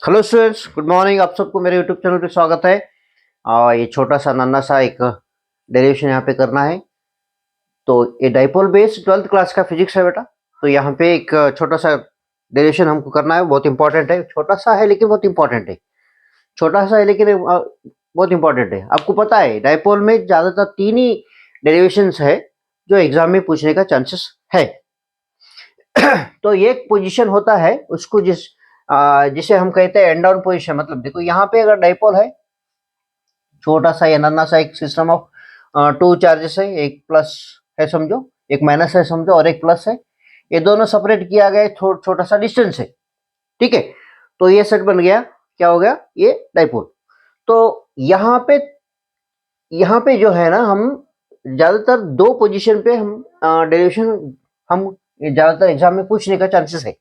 Hello students, good morning. आप सबको मेरे यूट्यूब चैनल पे स्वागत है। ये छोटा सा नन्ना सा एक डेरिवेशन यहाँ पे करना है। तो ये डाइपोल बेस्ड 12th क्लास का फिजिक्स है बेटा। तो यहाँ पे एक छोटा सा डेरिवेशन हमको करना है, बहुत इंपॉर्टेंट है। छोटा सा है लेकिन बहुत इंपॉर्टेंट है। छोटा सा है लेकिन बहुत इंपॉर्टेंट है। आपको पता है डाइपोल में ज्यादातर 3 ही डेरिवेशंस है जो एग्जाम में पूछने का चांसेस है। तो एक पोजीशन होता है उसको जिसे हम कहते हैं एंड डाउन पोजीशन। मतलब देखो यहाँ पे अगर डाइपोल है, छोटा सा या नन्ना सा एक सिस्टम ऑफ 2 चार्जेस है, एक प्लस है समझो, एक माइनस है समझो और एक प्लस है। ये दोनों सेपरेट किया गया है, छोटा सा डिस्टेंस है। ठीक है, तो ये सेट बन गया, क्या हो गया, ये डाइपोल। तो यहाँ पे जो है ना, हम ज्यादातर 2 पोजीशन पे हम डेरिवेशन हम ज्यादातर एग्जाम में पूछने का चांसेस है।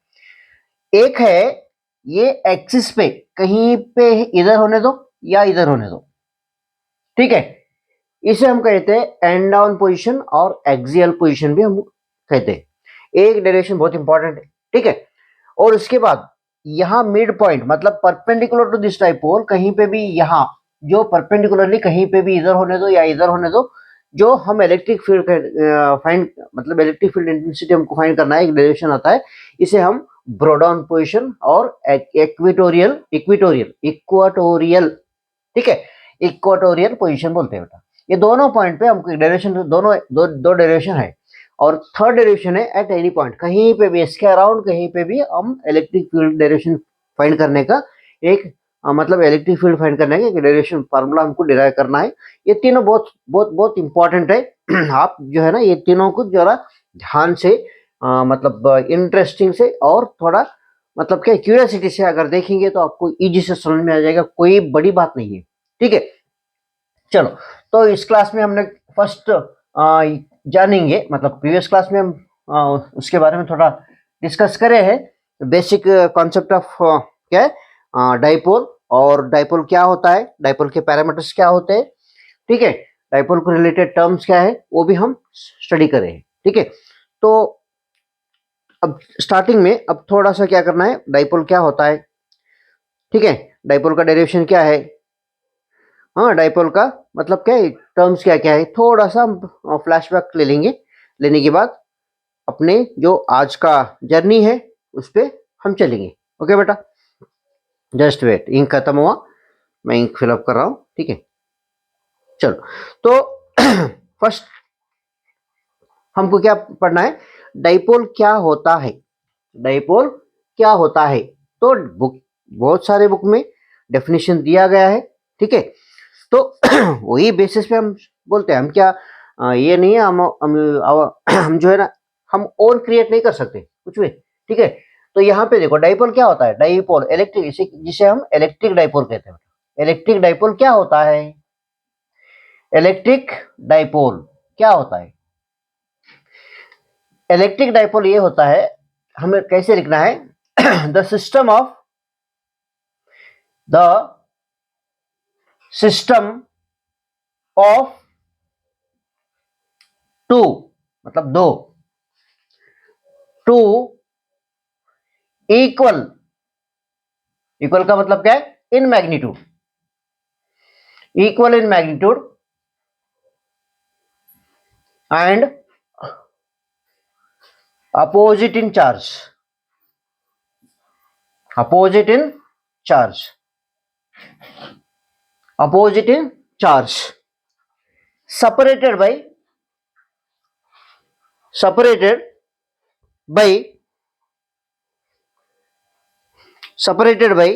एक है ये एक्सिस पे कहीं पे इधर होने दो या इधर होने दो। ठीक है, इसे हम कहते हैं एंड डाउन पोजीशन और एक्सियल पोजीशन भी हम कहते हैं। एक डायरेक्शन बहुत इंपॉर्टेंट है। ठीक है, और उसके बाद यहाँ मिड पॉइंट मतलब परपेंडिकुलर टू दिस डाइपोल, कहीं पे भी यहाँ जो परपेंडिकुलरली कहीं पे भी इधर होने दो या इधर होने दो, जो हम इलेक्ट्रिक फील्ड फाइंड मतलब इलेक्ट्रिक फील्ड इंटेंसिटी हमको फाइंड करना है, एक डायरेक्शन आता है। इसे हम ब्रोडाउन पोजीशन और इक्वेटोरियल इक्वेटोरियल इक्वाटोरियल ठीक है, इक्वाटोरियल पोजीशन बोलते हैं बेटा। ये दोनों पॉइंट पे हमको डायरेक्शन, दोनों दो डायरेक्शन है। और थर्ड डायरेक्शन है एट एनी पॉइंट, कहीं पे भी इसके अराउंड कहीं पे भी हम इलेक्ट्रिक फील्ड डायरेक्शन फाइंड करने का एक मतलब इलेक्ट्रिक फील्ड फाइंड करने का एक डायरेक्शन फार्मूला हमको डिराइव करना है। ये तीनों बहुत बहुत बहुत इंपॉर्टेंट है। आप जो है ना ये तीनों को जरा ध्यान से मतलब इंटरेस्टिंग से और थोड़ा मतलब क्या क्यूरियोसिटी से अगर देखेंगे तो आपको इजी से समझ में आ जाएगा, कोई बड़ी बात नहीं है। ठीक है, चलो। तो इस क्लास में हमने फर्स्ट जानेंगे, मतलब प्रीवियस क्लास में हम उसके बारे में थोड़ा डिस्कस करे हैं। बेसिक कॉन्सेप्ट ऑफ क्या है डाइपोल, और डाइपोल क्या होता है, डाइपोल के पैरामीटर्स क्या होते हैं। ठीक है, डाइपोल को रिलेटेड टर्म्स क्या है वो भी हम स्टडी करें। ठीक है, तो अब स्टार्टिंग में अब थोड़ा सा क्या करना है, डाइपोल क्या होता है। ठीक है, डाइपोल का डेरिवेशन क्या है, हाँ डाइपोल का मतलब क्या है, टर्म्स क्या क्या है, थोड़ा सा हम फ्लैशबैक ले लेंगे। लेने के बाद अपने जो आज का जर्नी है उस पर हम चलेंगे। ओके बेटा, जस्ट वेट, इंक खत्म हुआ, मैं इंक फिलअप कर रहा हूँ। ठीक है, चलो। तो फर्स्ट हमको क्या पढ़ना है, डाइपोल क्या होता है। डाइपोल क्या होता है, तो बुक बहुत सारे बुक में डेफिनेशन दिया गया है। ठीक है, तो वही बेसिस पे हम बोलते हैं। हम क्या ये नहीं है, हम जो है ना, हम ओन क्रिएट नहीं कर सकते कुछ भी। ठीक है, तो यहाँ पे देखो डाइपोल क्या होता है, डाइपोल इलेक्ट्रिक, जिसे हम इलेक्ट्रिक डाइपोल कहते हैं। इलेक्ट्रिक डाइपोल क्या होता है, इलेक्ट्रिक डाइपोल क्या होता है, इलेक्ट्रिक डाइपोल ये होता है, हमें कैसे लिखना है, द सिस्टम ऑफ टू, मतलब दो, टू इक्वल, इक्वल का मतलब क्या है, in magnitude, equal in magnitude and opposite in charge, opposite in charge, opposite in charge, separated by separated by separated by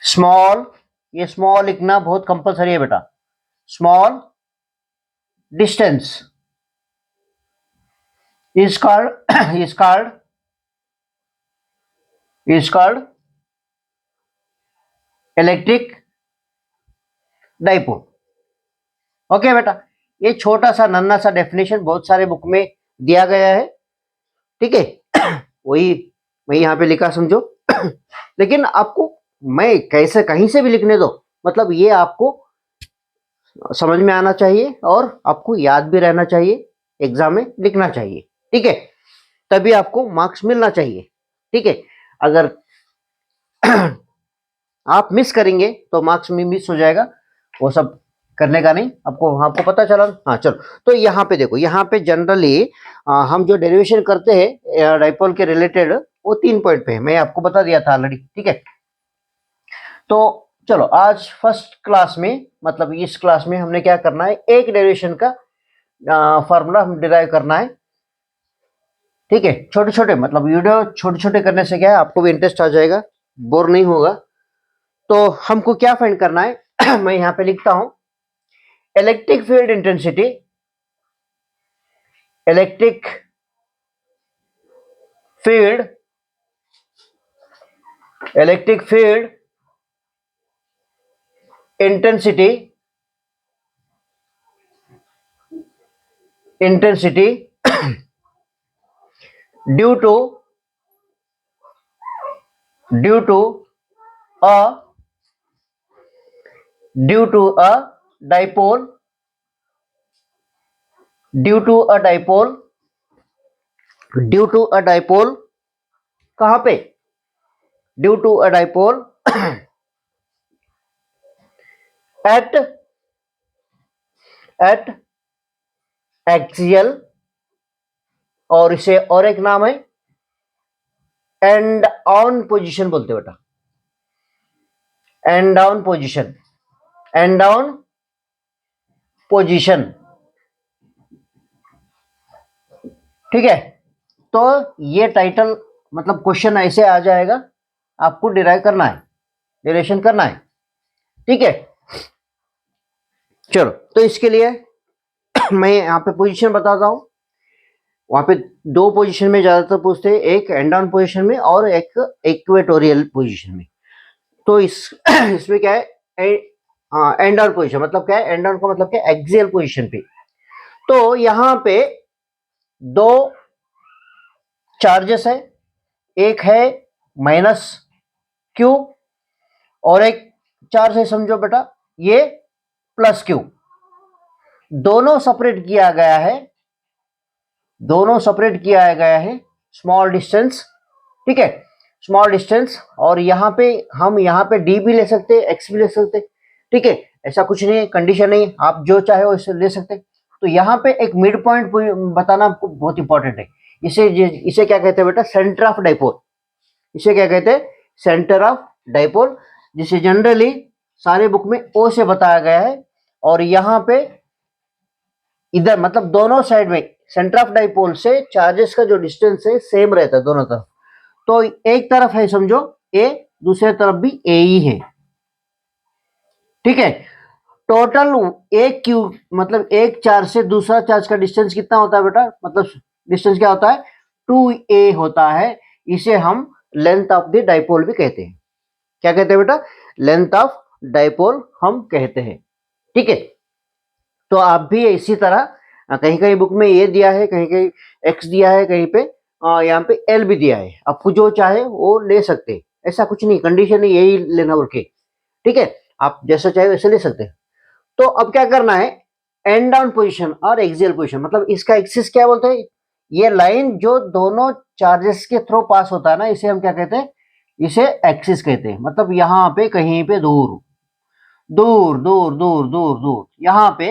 small, ये स्मॉल लिखना बहुत कंपलसरी है बेटा, small distance is called is called is called electric dipole. Okay बेटा, ये छोटा सा नन्ना सा डेफिनेशन बहुत सारे बुक में दिया गया है। ठीक है, वही वही यहाँ पे लिखा समझो। लेकिन आपको मैं कैसे कहीं से भी लिखने दो, मतलब ये आपको समझ में आना चाहिए और आपको याद भी रहना चाहिए, एग्जाम में लिखना चाहिए। ठीक है, तभी आपको मार्क्स मिलना चाहिए। ठीक है, अगर आप मिस करेंगे तो मार्क्स में मिस हो जाएगा, वो सब करने का नहीं। आपको आपको पता चला। हाँ चलो, तो यहाँ पे देखो, यहाँ पे जनरली हम जो डेरिवेशन करते हैं डाइपोल के रिलेटेड, वो 3 पॉइंट पे है, मैं आपको बता दिया था ऑलरेडी। ठीक है, तो चलो आज फर्स्ट क्लास में, मतलब इस क्लास में हमने क्या करना है, एक डेरिवेशन का फार्मूला हम डिराइव करना है। ठीक है, छोटे छोटे, मतलब वीडियो छोटे छोटे करने से क्या है, आपको भी इंटरेस्ट आ जाएगा, बोर नहीं होगा। तो हमको क्या फाइंड करना है मैं यहां पे लिखता हूं, electric field intensity, electric field, electric field intensity, intensity due to a due to a dipole, due to a dipole, due to a dipole, कहां पे, due to a dipole at axial, और इसे और एक नाम है एंड ऑन पोजीशन बोलते बेटा, and on position, and on position. ठीक है, तो ये टाइटल, मतलब क्वेश्चन ऐसे आ जाएगा, आपको डिराइव करना है, डिरेक्शन करना है। ठीक है, चलो, तो इसके लिए मैं यहाँ पे पोजीशन बताता हूँ। वहां पे 2 पोजीशन में ज्यादातर पूछते हैं, एक एंड ऑन पोजीशन में और एक इक्वेटोरियल पोजीशन में। तो इसमें क्या है, एंड ऑन पोजीशन मतलब क्या है, एंड ऑन का मतलब क्या है, एक्सियल पोजीशन पे। तो यहाँ पे 2 चार्जेस है, एक है माइनस क्यू और एक चार्ज है, समझो बेटा ये प्लस क्यू। दोनों सेपरेट किया गया है, दोनों सेपरेट किया गया है स्मॉल डिस्टेंस। ठीक है, स्मॉल डिस्टेंस, और यहाँ पे हम यहाँ पे डी भी ले सकते हैं, एक्स भी ले सकते हैं। ठीक है, ऐसा कुछ नहीं है, कंडीशन नहीं, आप जो चाहे वो इसे ले सकते हैं। तो यहाँ पे एक मिड पॉइंट बताना आपको बहुत इंपॉर्टेंट है। इसे इसे क्या कहते हैं बेटा, सेंटर ऑफ डाइपोल। इसे क्या कहते हैं, सेंटर ऑफ डाइपोल, जिसे जनरली सारे बुक में ओ से बताया गया है। और यहाँ पे इधर मतलब दोनों साइड में सेंटर ऑफ डाइपोल से चार्जेस का जो डिस्टेंस है सेम रहता है दोनों तरफ। तो एक तरफ है समझो ए, दूसरे तरफ भी ए ही है। ठीक है, टोटल एक क्यू, मतलब एक चार्ज से दूसरा चार्ज का डिस्टेंस कितना होता है बेटा, मतलब डिस्टेंस क्या होता है, 2a होता है। इसे हम लेंथ ऑफ द डाइपोल भी कहते हैं। क्या कहते हैं बेटा, लेंथ ऑफ डाइपोल हम कहते हैं। ठीक है, तो आप भी इसी तरह कहीं कहीं बुक में ये दिया है, कहीं कहीं एक्स दिया है, कहीं पे यहाँ पे एल भी दिया है। आपको जो चाहे वो ले सकते हैं, ऐसा कुछ नहीं, कंडीशन है यही लेना बोल के। ठीक है, आप जैसा चाहे वैसे ले सकते हैं। तो अब क्या करना है, एंड डाउन पोजीशन और एक्सियल पोजीशन, मतलब इसका एक्सिस क्या बोलते हैं, ये लाइन जो दोनों चार्जेस के थ्रू पास होता है ना, इसे हम क्या कहते हैं, इसे एक्सिस कहते हैं। मतलब यहाँ पे कहीं पे दूर दूर दूर दूर दूर दूर, यहाँ पे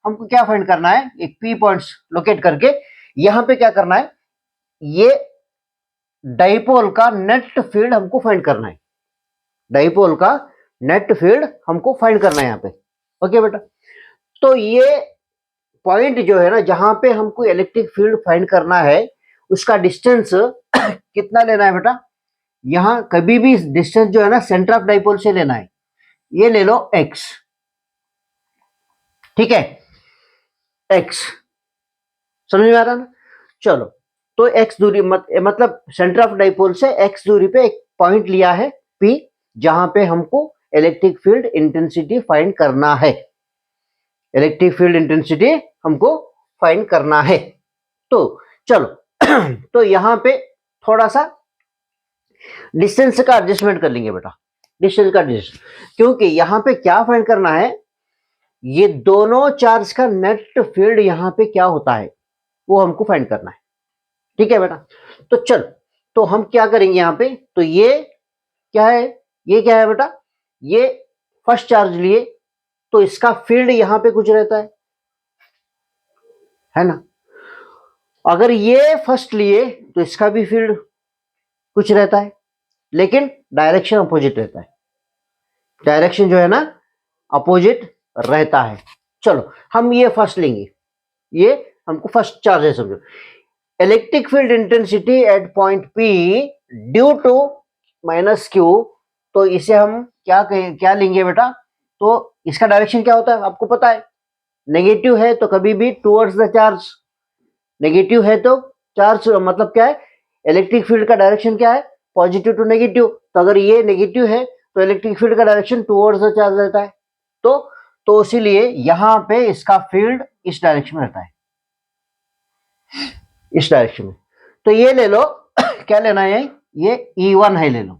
हमको क्या फाइंड करना है, एक पी पॉइंट्स लोकेट करके यहाँ पे क्या करना है, ये डाइपोल का नेट फील्ड हमको फाइंड करना है। डाइपोल का नेट फील्ड हमको फाइंड करना है यहाँ पे। ओके बेटा, तो ये पॉइंट जो है ना, जहां पे हमको इलेक्ट्रिक फील्ड फाइंड करना है, उसका डिस्टेंस कितना लेना है बेटा, यहाँ कभी भी डिस्टेंस जो है ना सेंटर ऑफ डाइपोल से लेना है। ये ले लो x। ठीक है, x समझ में आ रहा ना। चलो, तो x दूरी मतलब सेंटर ऑफ डाइपोल से x दूरी पे एक पॉइंट लिया है P, जहां पे हमको इलेक्ट्रिक फील्ड इंटेंसिटी फाइंड करना है। इलेक्ट्रिक फील्ड इंटेंसिटी हमको फाइंड करना है। तो चलो तो यहां पे थोड़ा सा डिस्टेंस का एडजस्टमेंट कर लेंगे बेटा, डिस्टेंस का एडजस्ट, क्योंकि यहां पे क्या फाइंड करना है, ये दोनों चार्ज का नेट फील्ड यहां पे क्या होता है वो हमको फाइंड करना है। ठीक है बेटा। तो चल, तो हम क्या करेंगे यहाँ पे, तो ये क्या है, ये क्या है बेटा, ये फर्स्ट चार्ज लिए तो इसका फील्ड यहां पे कुछ रहता है ना। अगर ये फर्स्ट लिए तो इसका भी फील्ड कुछ रहता है, लेकिन डायरेक्शन अपोजिट रहता है, डायरेक्शन जो है ना अपोजिट रहता है। चलो हम ये फर्स्ट लेंगे, ये हमको फर्स्ट चार्ज है समझो। Electric field intensity at point P due to minus Q, तो इसे हम क्या लेंगे बेटा, तो इसका डायरेक्शन क्या होता है आपको पता है, नेगेटिव है तो कभी भी टुवर्ड्स द चार्ज, नेगेटिव है तो चार्ज मतलब क्या है, इलेक्ट्रिक फील्ड का डायरेक्शन क्या है, पॉजिटिव टू नेगेटिव। तो अगर ये नेगेटिव है तो इलेक्ट्रिक फील्ड का डायरेक्शन टुवर्ड्स द चार्ज रहता है। तो इसीलिए यहां पे इसका फील्ड इस डायरेक्शन में रहता है, इस डायरेक्शन में। तो ये ले लो क्या लेना है, ये E1 है ले लो,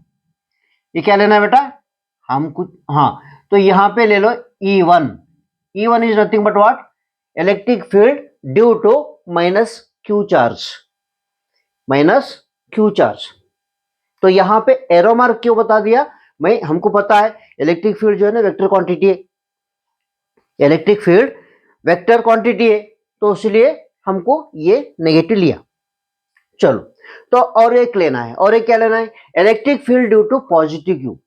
ये क्या लेना है बेटा, हम कुछ हाँ, तो यहां पे ले लो E1, E1 is nothing but what, electric field due to minus Q charge, minus Q charge. तो यहां पे एरो मार्क क्यों बता दिया, मैं हमको पता है इलेक्ट्रिक फील्ड जो है ना वेक्टर क्वांटिटी है, इलेक्ट्रिक फील्ड वेक्टर क्वांटिटी है, तो इसलिए हमको ये नेगेटिव लिया। चलो, तो और एक लेना है, और एक क्या लेना है, electric field due to positive Q,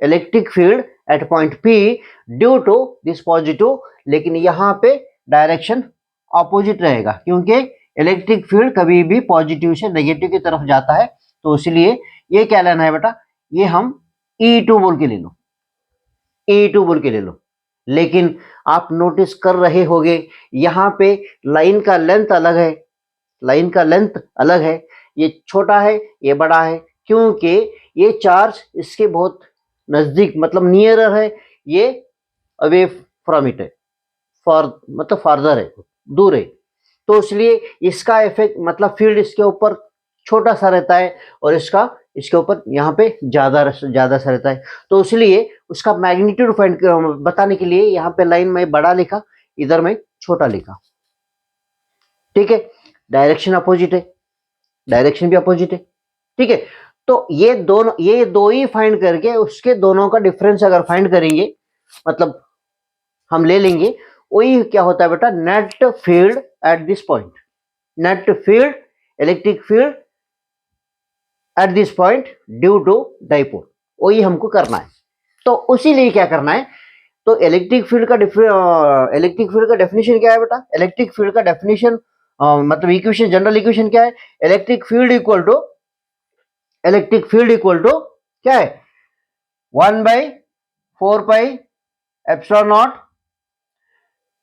electric field at point P due to this positive, लेकिन यहां पे डायरेक्शन ऑपोजिट रहेगा, क्योंकि इलेक्ट्रिक फील्ड कभी भी पॉजिटिव से नेगेटिव की तरफ जाता है। तो इसलिए ये क्या लेना है बेटा, ये हम E2 बोल के ले लो, E2 बोल के ले लो। लेकिन आप नोटिस कर रहे होंगे यहां पे लाइन का लेंथ अलग है, लाइन का लेंथ अलग है, ये छोटा है ये बड़ा है, क्योंकि ये चार्ज इसके बहुत नजदीक मतलब नियरर है, ये अवे फ्रॉम इट है, फॉर मतलब फार्दर है, दूर है। तो इसलिए इसका इफेक्ट मतलब फील्ड इसके ऊपर छोटा सा रहता है और इसका इसके ऊपर यहाँ पे ज्यादा सा रहता है। तो इसलिए उसका मैग्नीट्यूड फाइंड बताने के लिए यहाँ पे लाइन में बड़ा लिखा, इधर में छोटा लिखा, ठीक है। डायरेक्शन अपोजिट है, डायरेक्शन भी अपोजिट है, ठीक है। तो ये दो ही फाइंड करके उसके दोनों का डिफरेंस अगर फाइंड करेंगे, मतलब हम ले लेंगे, वही क्या होता है बेटा, net field at this point, net field electric field at this point due to dipole, वही हमको करना है। तो उसी लिए क्या करना है, तो इलेक्ट्रिक फील्ड का डेफिनेशन क्या है बेटा, इलेक्ट्रिक फील्ड का डेफिनेशन मतलब इक्वेशन, जनरल इक्वेशन क्या है, इलेक्ट्रिक फील्ड इक्वल टू क्या है, 1/4 epsilon not,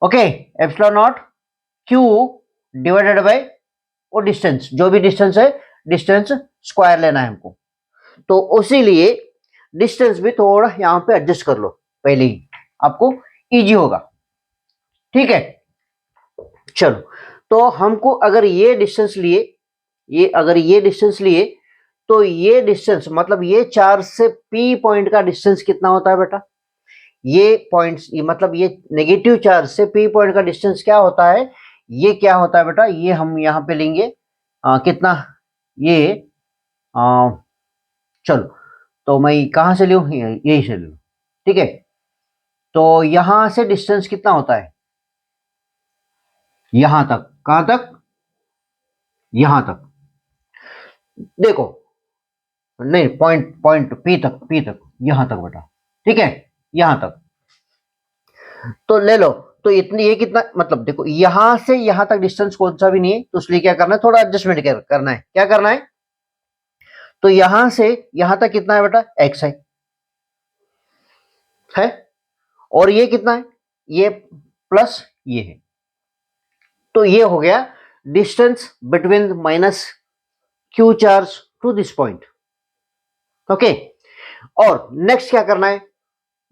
okay, epsilon not Q divided by वो डिस्टेंस, जो भी डिस्टेंस है डिस्टेंस स्क्वायर लेना है हमको। तो उसी लिए डिस्टेंस भी थोड़ा यहां पे एडजस्ट कर लो पहले ही, आपको इजी होगा, ठीक है। चलो, तो हमको अगर ये डिस्टेंस लिए, अगर ये डिस्टेंस लिए, तो ये डिस्टेंस मतलब ये चार्ज से पी पॉइंट का डिस्टेंस कितना होता है बेटा, ये पॉइंट्स मतलब ये नेगेटिव चार्ज से पी पॉइंट का डिस्टेंस क्या होता है, ये क्या होता है बेटा, ये हम यहाँ पे लेंगे कितना, ये चलो, तो मैं कहां से लूं, यही से लूं, ठीक है। तो यहां से डिस्टेंस कितना होता है, यहां तक, कहां तक, यहां तक, देखो, नहीं पॉइंट पॉइंट पी तक यहां तक बेटा, ठीक है, यहां तक। तो ले लो, तो इतनी ये कितना मतलब देखो यहां से यहां तक डिस्टेंस कौन सा भी नहीं है, तो इसलिए क्या करना है, थोड़ा एडजस्टमेंट करना है, क्या करना है, तो यहां से यहां तक कितना है बेटा, x है, और ये कितना है, ये प्लस ये है। तो ये हो गया distance between minus Q charge to this point, okay. और नेक्स्ट क्या करना है,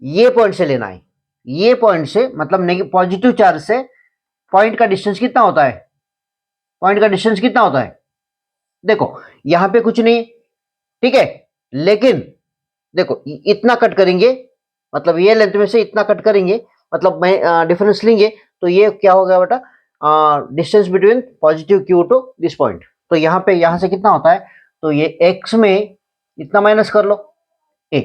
ये पॉइंट से लेना है, ये पॉइंट से मतलब पॉजिटिव चार्ज से पॉइंट का डिस्टेंस कितना होता है, पॉइंट का डिस्टेंस कितना होता है, देखो यहां पे कुछ नहीं, ठीक है, लेकिन देखो इतना कट करेंगे, मतलब ये लेंथ में से इतना कट करेंगे, मतलब मैं डिफरेंस लेंगे, तो ये क्या होगा बेटा, distance between positive Q to this point, तो यहाँ पे यहां से कितना होता है, तो ये x में इतना माइनस कर लो a,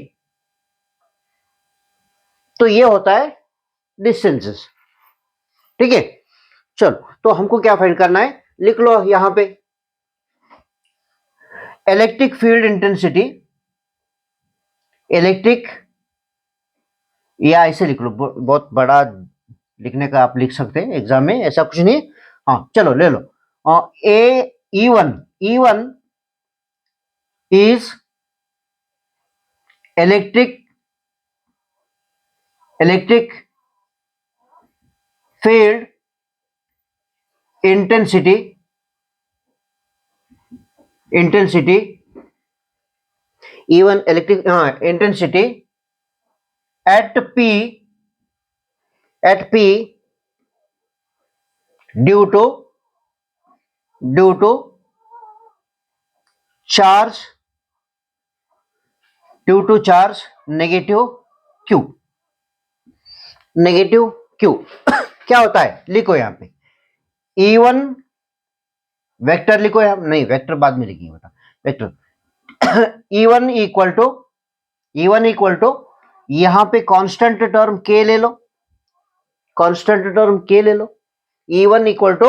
तो ये होता है डिस्टेंसेस। ठीक है, चलो तो हमको क्या फाइंड करना है, लिख लो यहां पे इलेक्ट्रिक फील्ड इंटेंसिटी, इलेक्ट्रिक, या ऐसे लिख लो, बहुत बड़ा लिखने का आप लिख सकते हैं एग्जाम में, ऐसा कुछ नहीं। हाँ चलो ले लो, a E one is electric field intensity E1 electric intensity at P due to charge negative Q क्या होता है, लिखो यहाँ पे E1 वेक्टर लिखो, यहाँ नहीं वेक्टर बाद में लिखेंगे बेटा, वेक्टर E1 इक्वल टू यहां पे कांस्टेंट टर्म K ले लो, E1 equal to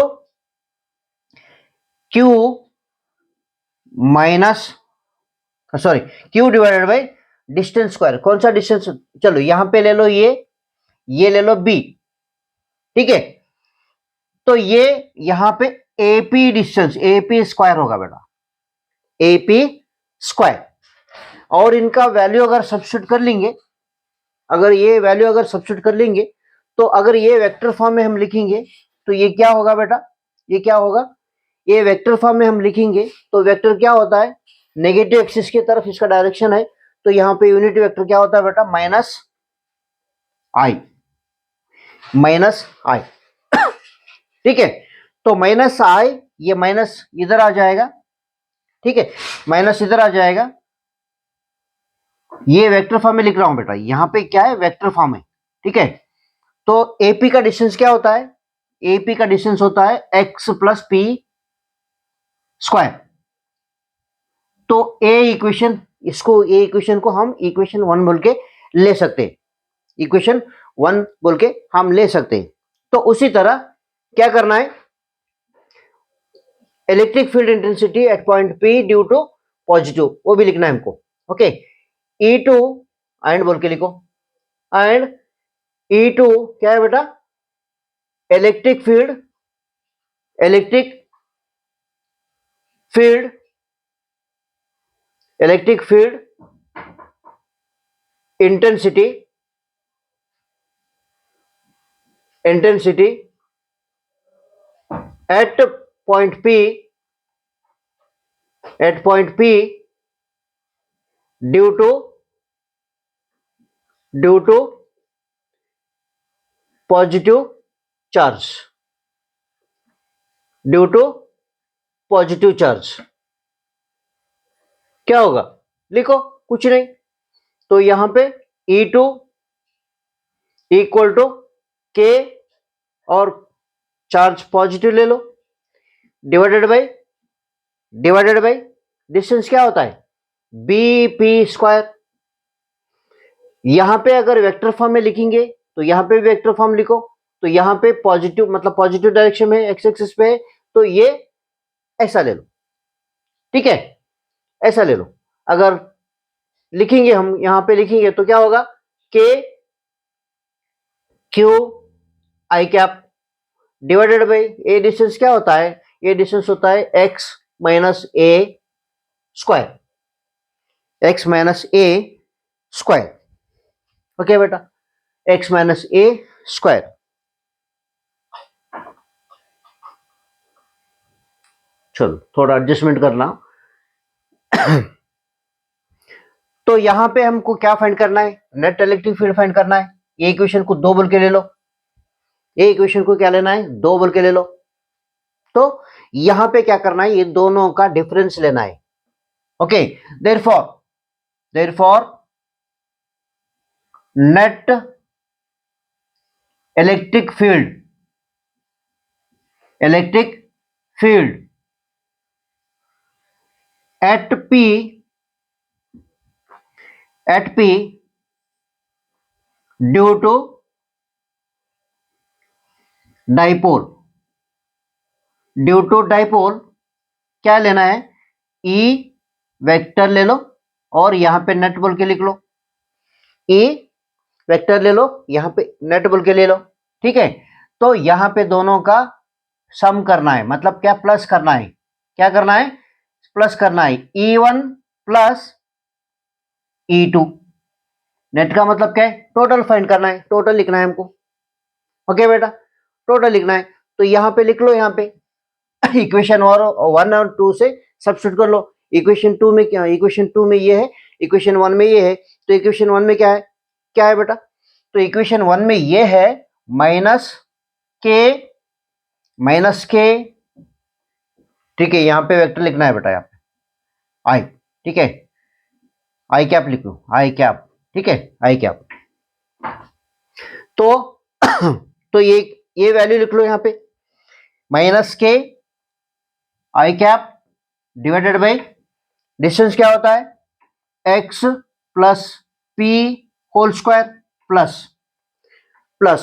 Q minus Q divided by distance square. कौन सा डिस्टेंस, चलो यहां पे ले लो, ये ले लो B, ठीक है, तो ये यहां पे AP डिस्टेंस, AP स्क्वायर होगा बेटा, AP स्क्वायर, और इनका वैल्यू अगर सब्स्टिट्यूट कर लेंगे, तो अगर ये वेक्टर फॉर्म में हम लिखेंगे तो ये क्या होगा बेटा, ये वेक्टर फॉर्म में हम लिखेंगे तो वेक्टर क्या होता है, नेगेटिव एक्सिस की तरफ इसका डायरेक्शन है, तो यहां पे यूनिट वेक्टर क्या होता है बेटा, माइनस आई। ठीक है, तो माइनस आई, ये माइनस इधर आ जाएगा, ठीक है, माइनस इधर आ जाएगा, ये वेक्टर फॉर्म में लिख रहा हूं बेटा, यहां पे क्या है, वेक्टर फॉर्म है, ठीक है। तो एपी का डिस्टेंस क्या होता है, एपी का डिस्टेंस होता है एक्स प्लस पी स्क्वायर। तो ए इक्वेशन को हम इक्वेशन 1 बोल के ले सकते हैं, तो उसी तरह क्या करना है, electric field intensity at point P due to positive, वो भी लिखना है हमको, ओके। E2 एंड बोल के लिखो, एंड E2 क्या है बेटा, electric field intensity at point P due to positive charge, क्या होगा, लिखो, कुछ नहीं, तो यहां पे E2 इक्वल टू K और चार्ज पॉजिटिव ले लो, डिवाइडेड बाई डिस्टेंस क्या होता है, BP स्क्वायर। यहां पे अगर वेक्टर फॉर्म में लिखेंगे तो यहां पे भी वेक्टर फॉर्म लिखो, तो यहां पे पॉजिटिव मतलब पॉजिटिव डायरेक्शन में एक्स एक्सिस पे है, तो ये ऐसा ले लो, ठीक है, ऐसा ले लो। अगर लिखेंगे हम यहां पे लिखेंगे तो क्या होगा, K Q I cap divided by A distance क्या होता है, ये डिस्टेंस होता है x minus a square, okay बेटा, एक्स माइनस ए स्क्वायर। चलो थोड़ा एडजस्टमेंट करना। तो यहां पे हमको क्या फाइंड करना है, नेट इलेक्ट्रिक फील्ड फाइंड करना है। ये इक्वेशन को 2 बोल के ले लो, ये इक्वेशन को क्या लेना है, 2 बोल के ले लो। तो यहां पे क्या करना है, ये दोनों का डिफरेंस लेना है, okay. Therefore net electric field at P due to dipole, क्या लेना है, ई वेक्टर ले लो और यहां पे नेट बोल के लिख लो, ई वेक्टर ले लो, यहां पे नेट बोल के ले लो। ठीक है, तो यहां पे दोनों का सम करना है, मतलब क्या, प्लस करना है। क्या करना है, प्लस करना है, E1 प्लस E2। नेट का मतलब क्या है, टोटल फाइंड करना है, टोटल लिखना है हमको। ओके बेटा, टोटल लिखना है, तो यहां पे लिख लो, यहां पे इक्वेशन और 1 और 2 से सब्स्टिट्यूट कर लो। इक्वेशन 2 में क्या, इक्वेशन 2 में ये है, इक्वेशन 1 में ये है, तो इक्वेशन 1 में क्या है, क्या है बेटा, तो इक्वेशन 1 में ये है माइनस के, ठीक है, यहां पे वेक्टर लिखना है बेटा, यहाँ पे आई, ठीक है, आई कैप लिख लो, आई कैप, ठीक है, आई कैप। तो तो ये वैल्यू लिख लो यहाँ पे, minus K i cap divided by distance क्या होता है, x plus P whole square plus plus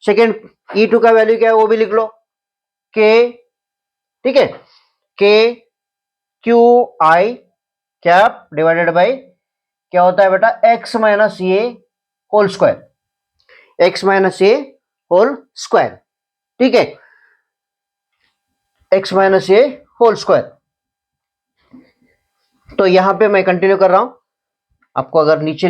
second E2 का वैल्यू क्या है वो भी लिख लो, के, ठीक है, के Q I cap divided by क्या होता है बेटा, एक्स माइनस ये whole square, x minus a whole square, ठीक है, x minus a whole square. तो यहां पे मैं कंटिन्यू कर रहा हूं, आपको अगर नीचे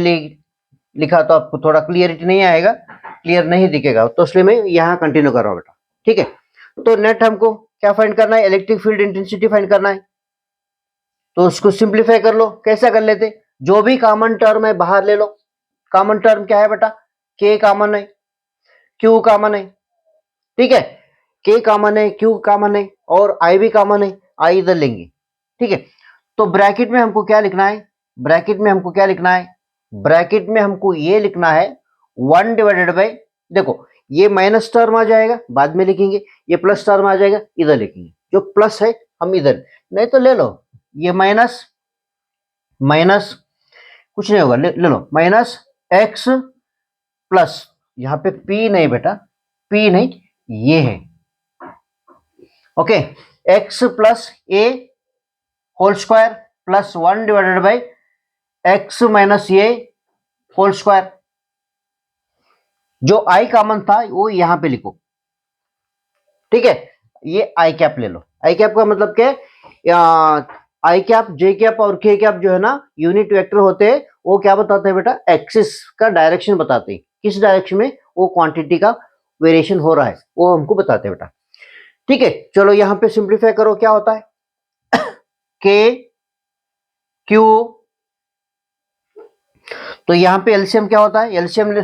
लिखा तो आपको थोड़ा क्लियरिटी नहीं आएगा, क्लियर नहीं दिखेगा, तो इसलिए मैं यहां कंटिन्यू कर रहा हूं बेटा, ठीक है। तो नेट हमको क्या फाइंड करना है, इलेक्ट्रिक फील्ड इंटेंसिटी फाइंड करना है, तो उसको सिंप्लीफाई कर लो। कैसा कर लेते, जो भी कॉमन टर्म है बाहर ले लो। कॉमन टर्म क्या है बेटा, के कॉमन है, क्यू कॉमन है, ठीक है, के कॉमन है, क्यू कॉमन है और आई भी कॉमन है, आई इधर लेंगे, ठीक है। तो ब्रैकेट में हमको क्या लिखना है, ब्रैकेट में हमको क्या लिखना है, ब्रैकेट में हमको ये लिखना है 1 डिवाइडेड बाई, देखो ये माइनस टर्म आ जाएगा बाद में लिखेंगे, ये प्लस टर्म आ जाएगा इधर लिखेंगे, जो प्लस है हम इधर, नहीं तो ले लो ये माइनस माइनस, कुछ नहीं होगा, ले लो माइनस एक्स प्लस, यहां पे पी नहीं बेटा, पी नहीं, ये है, okay, x plus a whole square plus 1 divided by x minus a whole square. जो आई कॉमन था वो यहां पे लिखो, ठीक है, ये आई कैप ले लो। आई कैप का मतलब क्या है, आई कैप, जे कैप और के कैप जो है ना यूनिट वेक्टर होते हैं, वो क्या बताते हैं बेटा, एक्सिस का डायरेक्शन बताते हैं, किस डायरेक्शन में वो क्वांटिटी का वेरिएशन हो रहा है वो हमको बताते हैं बेटा, ठीक है। चलो यहां पे सिंप्लीफाई करो, क्या होता है, के क्यू, तो यहां पे एलसीएम क्या होता है, एलसीएम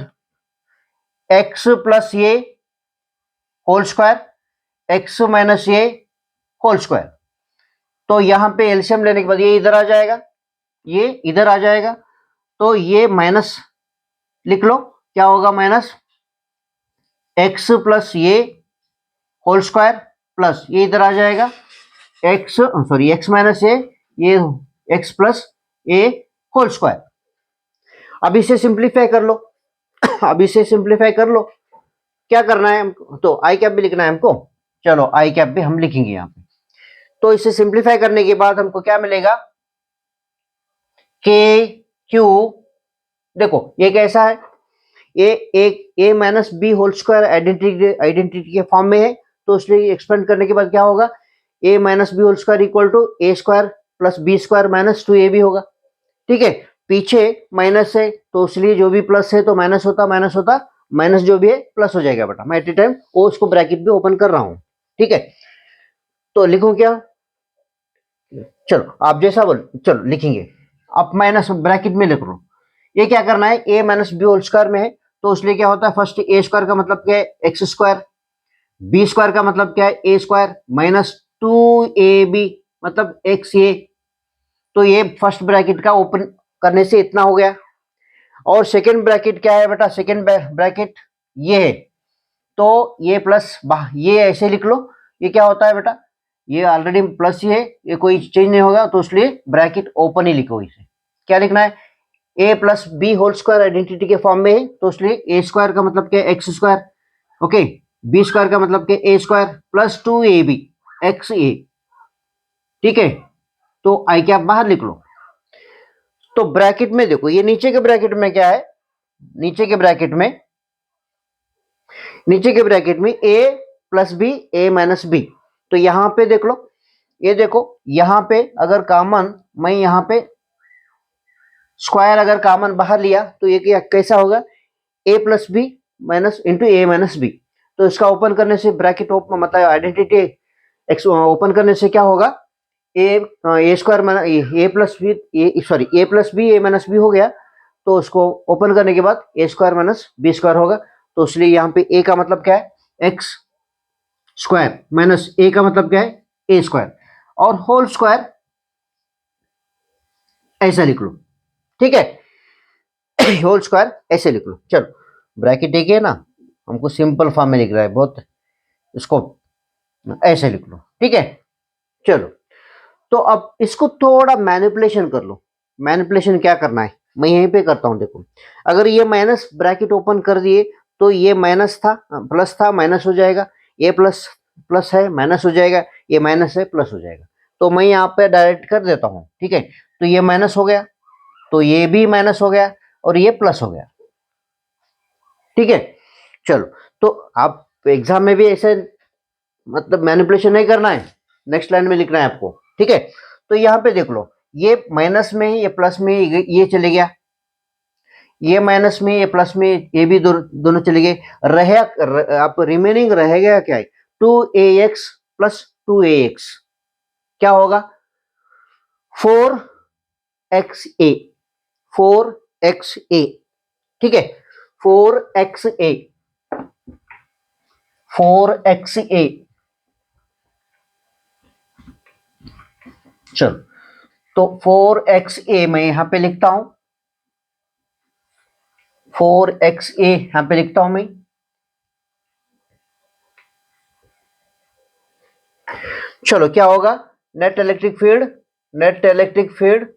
एक्स प्लस ये होल स्क्वायर, एक्स माइनस ये होल स्क्वायर। तो यहां पे एलसीएम लेने के बाद ये इधर आ जाएगा, ये इधर आ जाएगा, तो ये माइनस लिख लो, क्या होगा, माइनस एक्स प्लस ये होल स्क्वायर प्लस ये इधर आ जाएगा, एक्स सॉरी एक्स माइनस ये x plus a whole square. अब इसे सिंप्लीफाई कर लो अब इसे सिंप्लीफाई कर लो, क्या करना है हमको, तो आई कैप भी लिखना है हमको, चलो आई कैप भी हम लिखेंगे यहाँ पे। तो इसे सिंप्लीफाई करने के बाद हमको क्या मिलेगा, के क्यू, देखो ये कैसा है, ये एक A minus B whole square identity के फॉर्म में है, तो इसलिए एक्सपेंड करने के बाद क्या होगा, A minus B whole square equal to A square plus B square minus 2 भी होगा, ठीक है। पीछे माइनस है तो इसलिए जो भी प्लस है तो माइनस होता, माइनस होता माइनस जो भी है प्लस हो जाएगा बेटा, मैं एट ए टाइम वो उसको ब्रैकेट भी ओपन कर रहा हूं, ठीक है। तो लिखूं क्या, चलो आप जैसा बोल, चलो लिखेंगे, आप माइनस ब्रैकेट में लिख लो। ये क्या करना है, ए माइनस बी होल स्क्वायर में है, तो इसलिए क्या होता है, फर्स्ट ए स्क्वायर का मतलब क्या है, एक्स स्क्वायर, बी स्क्वायर का मतलब क्या है, ए स्क्वायर माइनस 2ab मतलब एक्स ए, तो ये फर्स्ट ब्रैकेट का ओपन करने से इतना हो गया। और सेकेंड ब्रैकेट क्या है बेटा, सेकेंड ब्रैकेट ये है, तो ये प्लस ये ऐसे लिख लो, ये क्या होता है बेटा, ये ऑलरेडी प्लस ही है, ये कोई चेंज नहीं होगा, तो इसलिए ब्रैकेट ओपन ही लिखो इसे। क्या लिखना है, A plus B whole square identity के फॉर्म में है, तो इसलिए ए स्क्वायर का मतलब क्या है, x square, okay, b square का मतलब क्या, a square plus 2ab x a, ठीक है। तो आई कैप बाहर लिख लो। तो ब्रैकेट में देखो, ये नीचे के ब्रैकेट में क्या है, नीचे के ब्रैकेट में, नीचे के ब्रैकेट में ए प्लस बी ए माइनस बी। तो यहां पे देख लो, ये देखो यहां पे अगर कॉमन, मैं यहां पे स्क्वायर अगर कॉमन बाहर लिया तो ये क्या कैसा होगा, ए प्लस बी माइनस इंटू ए माइनस बी। तो इसका ओपन करने से ब्रैकेट ओपन मतलब आइडेंटिटी एक्स ओपन करने से क्या होगा, ए स्क्वायर माइनस ए प्लस बी, ए सॉरी ए प्लस बी ए माइनस बी हो गया। तो उसको ओपन करने के बाद ए स्क्वायर माइनस बी स्क्वायर होगा। तो इसलिए यहाँ पे ए का मतलब क्या है, एक्स स्क्वायर माइनस ए का मतलब क्या है, ए स्क्वायर, और होल स्क्वायर ऐसा लिख लो, ठीक है। होल स्क्वायर ऐसे लिख लो। चलो ब्रैकेट एक है ना, हमको सिंपल फॉर्म में लिख रहा है बहुत, इसको ऐसे लिख लो, ठीक है। चलो तो अब इसको थोड़ा मैनिपुलेशन कर लो। मैनिपुलेशन क्या करना है, मैं यहीं पे करता हूं। देखो अगर ये माइनस ब्रैकेट ओपन कर दिए तो ये माइनस था प्लस था माइनस हो जाएगा, ये प्लस प्लस है माइनस हो जाएगा, ये माइनस है प्लस हो जाएगा। तो मैं यहाँ पे डायरेक्ट कर देता हूँ, ठीक है। तो ये माइनस हो गया, तो ये भी माइनस हो गया, और ये प्लस हो गया, ठीक है। चलो तो आप एग्जाम में भी ऐसे मतलब मैनिपुलेशन नहीं करना है, नेक्स्ट लाइन में लिखना है आपको, ठीक है। तो यहाँ पे देख लो, ये माइनस में ये प्लस में ये चले गया, ये माइनस में ये प्लस में ये भी दोनों चले गए, आप रिमेनिंग रहेगा क्या है, 2ax प्लस 2ax क्या होगा, 4xa, 4xa, ठीक है, 4xa, 4xa। चलो तो 4xa मैं यहां पे लिखता हूं, 4xa यहां पे लिखता हूं मैं। चलो क्या होगा, net electric field, net electric field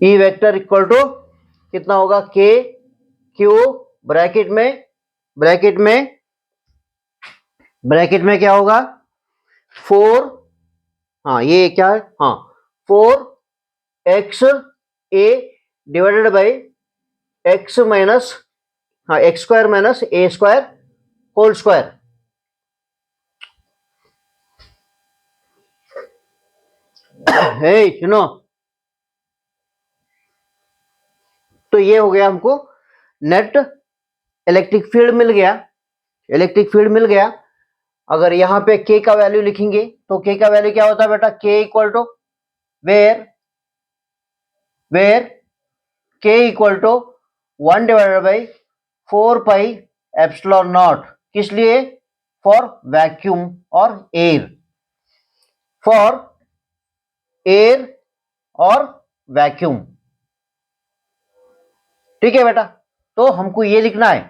E vector equal to कितना होगा, के क्यू ब्रैकेट में, ब्रैकेट में, ब्रैकेट में क्या होगा, 4, हाँ ये क्या है, हाँ 4x A divided by x minus, हाँ x square minus a square whole square. हे सुनो, तो ये हो गया हमको नेट इलेक्ट्रिक फील्ड मिल गया, इलेक्ट्रिक फील्ड मिल गया। अगर यहाँ पे के का वैल्यू लिखेंगे तो के का वैल्यू क्या होता है बेटा, K equal to where, where K equal to 1 divided by 4 pi epsilon naught, किस लिए, फॉर वैक्यूम और एयर, फॉर एयर और वैक्यूम, ठीक है बेटा। तो हमको ये लिखना है,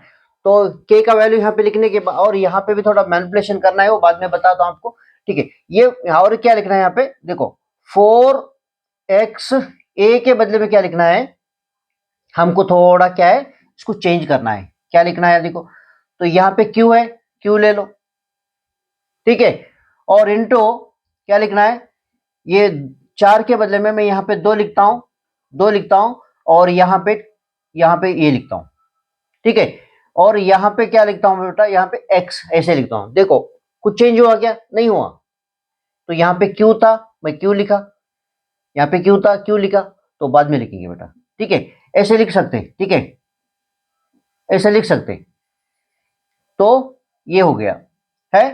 तो के का वैल्यू यहाँ पे लिखने के बाद, और यहाँ पे भी थोड़ा मैनिपुलेशन करना है, वो बाद में बताता हूँ आपको, ठीक है। ये और क्या लिखना है यहाँ पे देखो, 4x ए के बदले में क्या लिखना है, हमको थोड़ा क्या है इसको चेंज करना है। क्या लिखना है देखो, तो यहाँ पे क्यू है, क्यू ले लो, ठीक है, और इंटू क्या लिखना है, ये 4 के बदले में मैं यहाँ पे 2 लिखता हूँ, 2 लिखता हूँ, और यहाँ पे ये लिखता हूँ, ठीक है। और यहाँ पे क्या लिखता हूँ बेटा, यहाँ पे x ऐसे लिखता हूँ। देखो कुछ चेंज हुआ क्या, नहीं हुआ। तो यहाँ पे क्यू था, मैं क्यू लिखा, यहाँ पे क्यू था क्यू लिखा, तो बाद में लिखेंगे बेटा, ठीक है। ऐसे लिख सकते हैं, ठीक है, ऐसे लिख सकते हैं। तो ये हो गया है,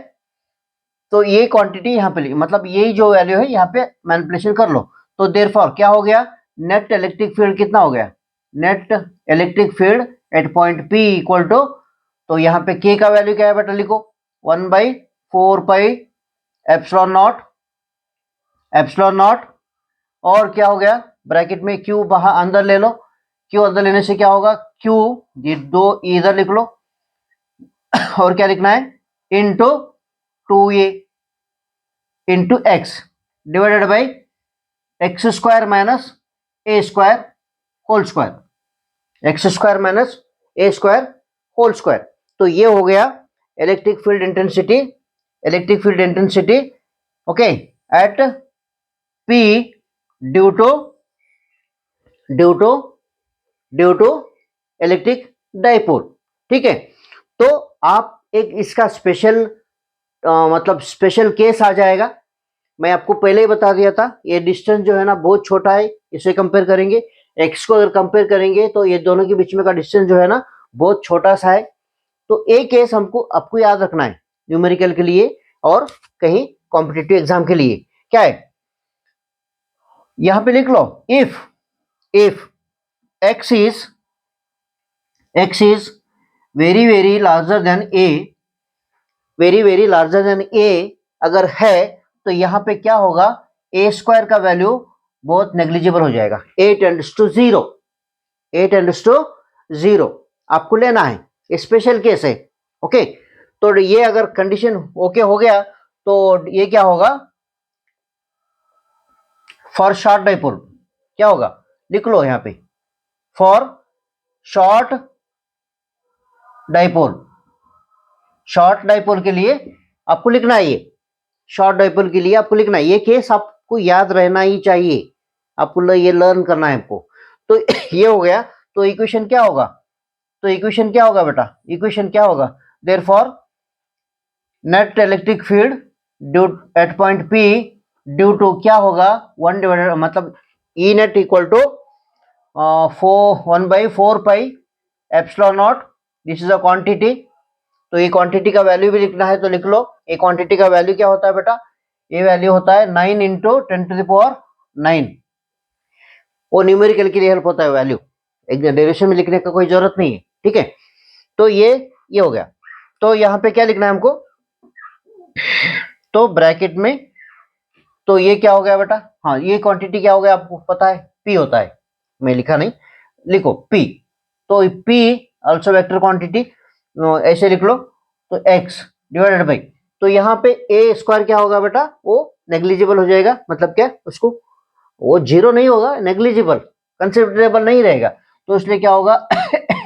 तो ये क्वांटिटी यहाँ पे मतलब यही जो वैल्यू है यहाँ पे मैनिपुलेशन कर लो। तो देयरफॉर क्या हो गया, नेट इलेक्ट्रिक फील्ड कितना हो गया, net electric field at point P equal to, तो यहाँ पे के का वैल्यू क्या है बेटा लिखो, 1/4 pi epsilon not, epsilon not, और क्या हो गया ब्रैकेट में क्यू बाहर अंदर ले लो, क्यू अंदर लेने से क्या होगा, क्यू ये 2 इधर लिख लो, और क्या लिखना है, into 2a, into x divided by x square minus a square whole square, x square minus a square whole square. तो ये हो गया electric field intensity okay at P due to electric dipole. ठीक है, तो आप एक इसका स्पेशल मतलब स्पेशल केस आ जाएगा। मैं आपको पहले ही बता दिया था, ये डिस्टेंस जो है ना बहुत छोटा है, इसे कंपेयर करेंगे एक्स को अगर कंपेयर करेंगे तो ये दोनों के बीच में का डिस्टेंस जो है ना बहुत छोटा सा है। तो एक केस आपको याद रखना है न्यूमेरिकल के लिए और कहीं कॉम्पिटिटिव एग्जाम के लिए। क्या है, यहां पे लिख लो, if x is very very larger than a अगर है तो यहां पे क्या होगा, a स्क्वायर का वैल्यू बहुत नेग्लिजिबल हो जाएगा, a टेंड्स टू जीरो। आपको लेना है, स्पेशल केस है। ओके, तो ये अगर कंडीशन ओके हो गया तो ये क्या होगा, फॉर शॉर्ट डाइपोल क्या होगा, लिख लो यहां पे, फॉर शॉर्ट डाइपोल के लिए आपको लिखना है, ये शॉर्ट डाइपोल के लिए आपको लिखना है, ये केस आपको याद रहना ही चाहिए, आपको ये लर्न करना है आपको। तो ये हो गया, तो इक्वेशन क्या होगा, बेटा, इक्वेशन क्या होगा, therefore net electric field due at point P due to क्या होगा, 1 डिवाइडेड मतलब E net equal to 1/4 pi epsilon naught, this is a quantity. तो ये क्वांटिटी का वैल्यू भी लिखना है तो लिख लो, ये क्वांटिटी का वैल्यू क्या होता है बेटा, ये वैल्यू होता है 9 इंटू 10⁹9। वो न्यूमेरिकल के लिए हेल्प होता है वैल्यू, एक डेरिवेशन में लिखने का कोई जरूरत नहीं है। ठीक है, तो ये हो गया। तो यहाँ पे क्या लिखना है हमको, तो ब्रैकेट में, तो ये क्या हो गया बेटा, हाँ ये क्वांटिटी क्या हो गया आपको पता है, पी होता है, मैं लिखा नहीं, लिखो पी। तो पी ऑल्सो वेक्टर क्वांटिटी, ऐसे लिख लो, तो एक्स डिवाइडेड बाई, तो यहाँ पे ए स्क्वायर क्या होगा बेटा, वो नेग्लिजिबल हो जाएगा, मतलब क्या उसको, वो जीरो नहीं होगा, नेग्लिजिबल कंसिडरेबल नहीं रहेगा, तो इसलिए क्या होगा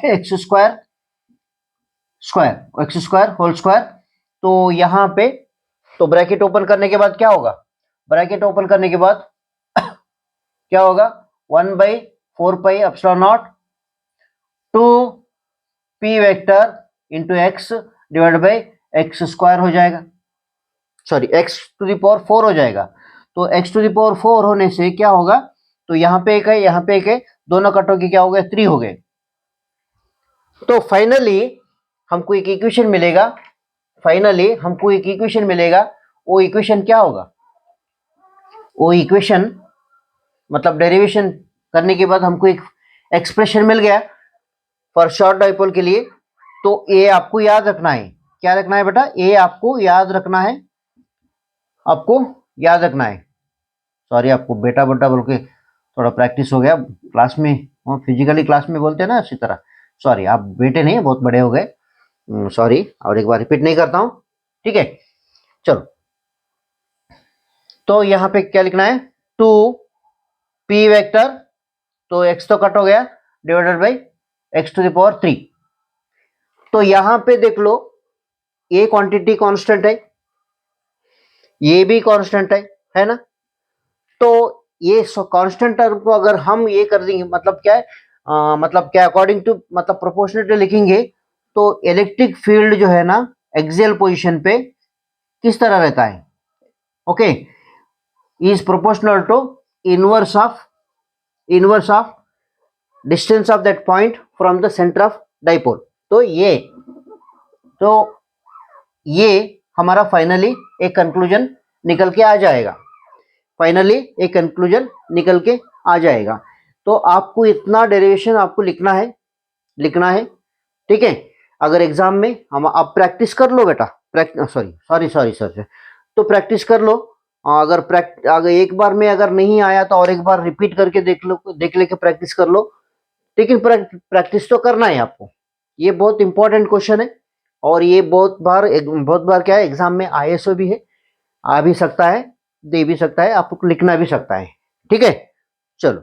एक्स स्क्वायर होल स्क्वायर। तो यहाँ पे तो ब्रैकेट ओपन करने के बाद क्या होगा, ब्रैकेट ओपन करने के बाद क्या होगा, 1/4 pi epsilon naught two P vector into x divide by x square हो जाएगा, sorry x to the power 4 हो जाएगा। तो एक्स टू द पावर 4 होने से क्या होगा, तो यहाँ पे एक है, यहाँ पे एक है, दोनों कटों की क्या हो गए, 3 हो गए। तो फाइनली हमको एक इक्वेशन मिलेगा, वो इक्वेशन क्या होगा, वो इक्वेशन मतलब डेरिवेशन करने के बाद हमको एक एक्सप्रेशन मिल गया फॉर शॉर्ट डाइपोल के लिए। तो ये आपको याद रखना है, क्या रखना है बेटा, ये आपको याद रखना है, सॉरी आपको बेटा बोल के थोड़ा प्रैक्टिस हो गया क्लास में, फिजिकली क्लास में बोलते हैं ना इसी तरह, सॉरी आप बेटे नहीं बहुत बड़े हो गए, सॉरी, और एक बार रिपीट नहीं करता हूं। ठीक है, चलो, तो यहां पे क्या लिखना है, 2 पी वेक्टर, तो एक्स तो कट हो गया, divided by x to the power 3। तो यहां पे देख लो, ये क्वांटिटी कांस्टेंट है, ये भी कांस्टेंट है ना, तो ये कांस्टेंट टर्म को अगर हम ये कर देंगे, मतलब क्या है, मतलब क्या अकॉर्डिंग टू मतलब प्रोपोर्शनेटली लिखेंगे, तो इलेक्ट्रिक फील्ड जो है ना एक्सियल पोजीशन पे किस तरह रहता है, okay, is proportional to inverse of distance of that point from the centre of dipole. तो ये हमारा फाइनली एक कंक्लूजन निकल के आ जाएगा। तो आपको इतना डेरिवेशन आपको लिखना है। ठीक है, अगर एग्जाम में हम आप प्रैक्टिस कर लो बेटा, सॉरी, तो प्रैक्टिस कर लो, अगर एक बार में अगर नहीं आया तो और एक बार रिपीट करके देख लेके प्रैक्टिस कर लो, लेकिन प्रैक्टिस तो करना है आपको, ये बहुत इंपॉर्टेंट क्वेश्चन है, और ये बहुत बार क्या है एग्जाम में ISO भी है, आ भी सकता है, दे भी सकता है, आपको लिखना भी सकता है। ठीक है, चलो।